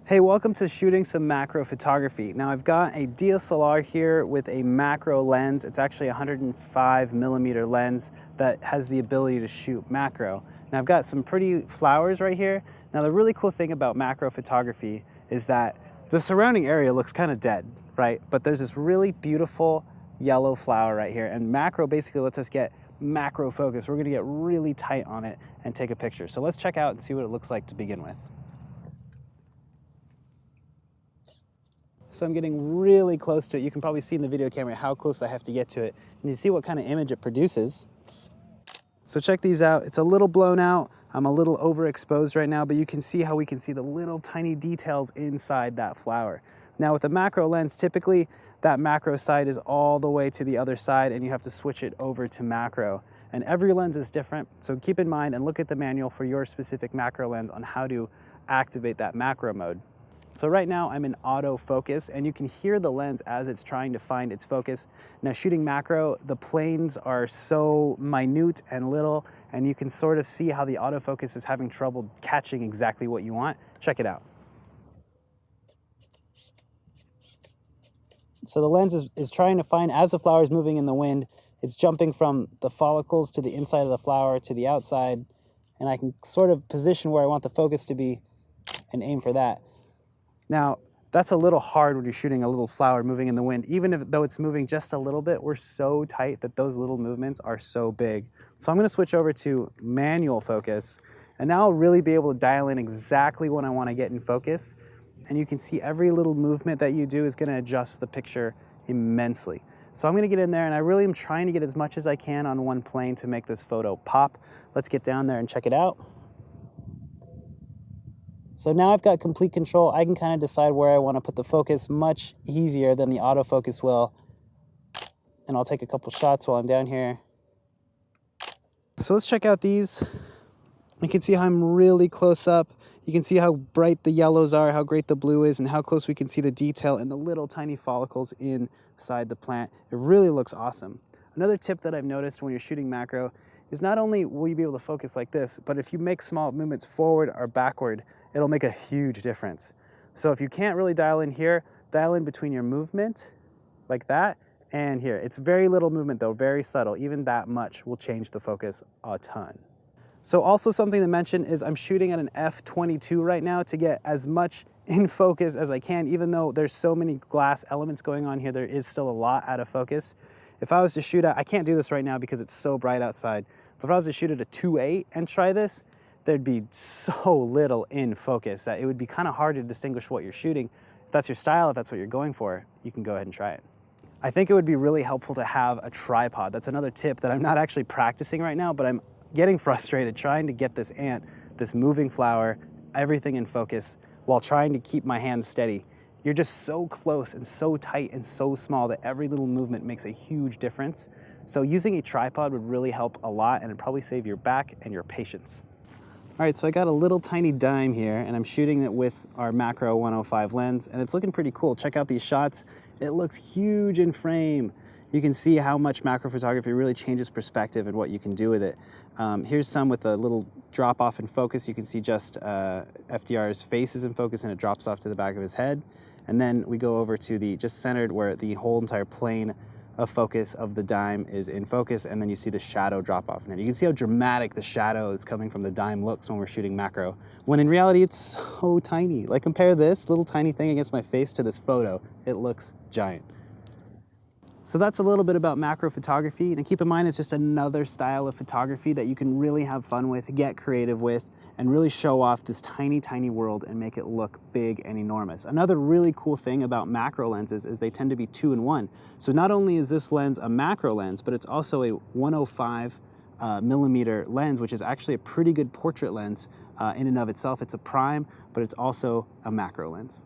Hey, welcome to shooting some macro photography. Now I've got a DSLR here with a macro lens. It's actually a 105 millimeter lens that has the ability to shoot macro. Now I've got some pretty flowers right here. Now the really cool thing about macro photography is that the surrounding area looks kind of dead, right? But there's this really beautiful yellow flower right here, and macro basically lets us get macro focus. We're gonna get really tight on it and take a picture. So let's check out and see what it looks like to begin with. So I'm getting really close to it. You can probably see in the video camera how close I have to get to it. And you see what kind of image it produces. So check these out. It's a little blown out. I'm a little overexposed right now, but you can see how we can see the little tiny details inside that flower. Now with a macro lens, typically that macro side is all the way to the other side and you have to switch it over to macro. And every lens is different. So keep in mind and look at the manual for your specific macro lens on how to activate that macro mode. So right now I'm in autofocus and you can hear the lens as it's trying to find its focus. Now shooting macro, the planes are so minute and little and you can sort of see how the autofocus is having trouble catching exactly what you want. Check it out. So the lens is trying to find, as the flower is moving in the wind, it's jumping from the follicles to the inside of the flower to the outside, and I can sort of position where I want the focus to be and aim for that. Now, that's a little hard when you're shooting a little flower moving in the wind. Even though it's moving just a little bit, we're so tight that those little movements are so big. So I'm gonna switch over to manual focus, and now I'll really be able to dial in exactly when I wanna get in focus. And you can see every little movement that you do is gonna adjust the picture immensely. So I'm gonna get in there and I really am trying to get as much as I can on one plane to make this photo pop. Let's get down there and check it out. So now I've got complete control. I can kind of decide where I want to put the focus much easier than the autofocus will. And I'll take a couple shots while I'm down here. So let's check out these. You can see how I'm really close up. You can see how bright the yellows are, how great the blue is, and how close we can see the detail in the little tiny follicles inside the plant. It really looks awesome. Another tip that I've noticed when you're shooting macro is not only will you be able to focus like this, but if you make small movements forward or backward, it'll make a huge difference. So if you can't really dial in here, dial in between your movement like that and here. It's very little movement though, very subtle. Even that much will change the focus a ton. So also something to mention is I'm shooting at an f/22 right now to get as much in focus as I can. Even though there's so many glass elements going on here, there is still a lot out of focus. If I was to shoot at, I can't do this right now because it's so bright outside, but if I was to shoot at a 2.8 and try this, there'd be so little in focus that it would be kind of hard to distinguish what you're shooting. If that's your style, if that's what you're going for, you can go ahead and try it. I think it would be really helpful to have a tripod. That's another tip that I'm not actually practicing right now, but I'm getting frustrated trying to get this ant, this moving flower, everything in focus while trying to keep my hands steady. You're just so close and so tight and so small that every little movement makes a huge difference. So using a tripod would really help a lot and it'd probably save your back and your patience. All right, so I got a little tiny dime here and I'm shooting it with our macro 105 lens and it's looking pretty cool. Check out these shots. It looks huge in frame. You can see how much macro photography really changes perspective and what you can do with it. Here's some with a little drop off in focus. You can see just FDR's face is in focus and it drops off to the back of his head. And then we go over to the just centered where the whole entire plane of focus of the dime is in focus, and then you see the shadow drop off in it. You can see how dramatic the shadow that's coming from the dime looks when we're shooting macro, when in reality it's so tiny. Like compare this little tiny thing against my face to this photo. It looks giant. So that's a little bit about macro photography, and keep in mind it's just another style of photography that you can really have fun with, get creative with, and really show off this tiny, tiny world and make it look big and enormous. Another really cool thing about macro lenses is they tend to be 2-in-1. So not only is this lens a macro lens, but it's also a 105 millimeter lens, which is actually a pretty good portrait lens in and of itself. It's a prime, but it's also a macro lens.